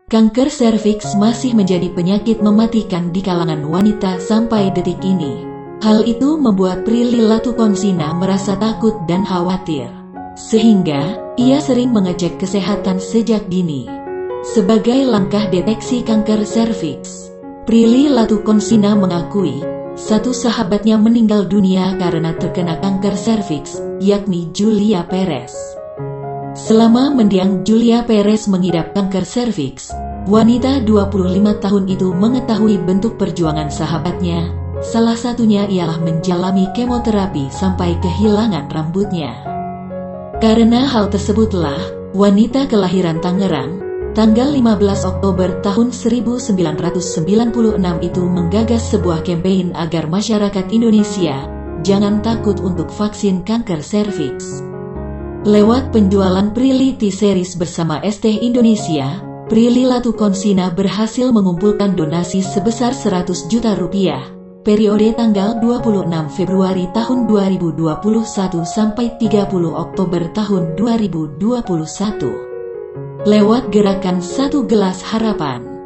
Kanker serviks masih menjadi penyakit mematikan di kalangan wanita sampai detik ini. Hal itu membuat Prilly Latukonsina merasa takut dan khawatir, sehingga ia sering mengecek kesehatan sejak dini. Sebagai langkah deteksi kanker serviks, Prilly Latukonsina mengakui satu sahabatnya meninggal dunia karena terkena kanker serviks, yakni Julia Perez. Selama mendiang Julia Perez mengidap kanker serviks, wanita 25 tahun itu mengetahui bentuk perjuangan sahabatnya. Salah satunya ialah menjalani kemoterapi sampai kehilangan rambutnya. Karena hal tersebutlah, wanita kelahiran Tangerang, tanggal 15 Oktober tahun 1996 itu menggagas sebuah kampanye agar masyarakat Indonesia jangan takut untuk vaksin kanker serviks. Lewat penjualan Prilly T-Series bersama ST Indonesia, Prilly Latukonsina berhasil mengumpulkan donasi sebesar 100 juta rupiah, periode tanggal 26 Februari tahun 2021 sampai 30 Oktober tahun 2021. Lewat gerakan Satu Gelas Harapan.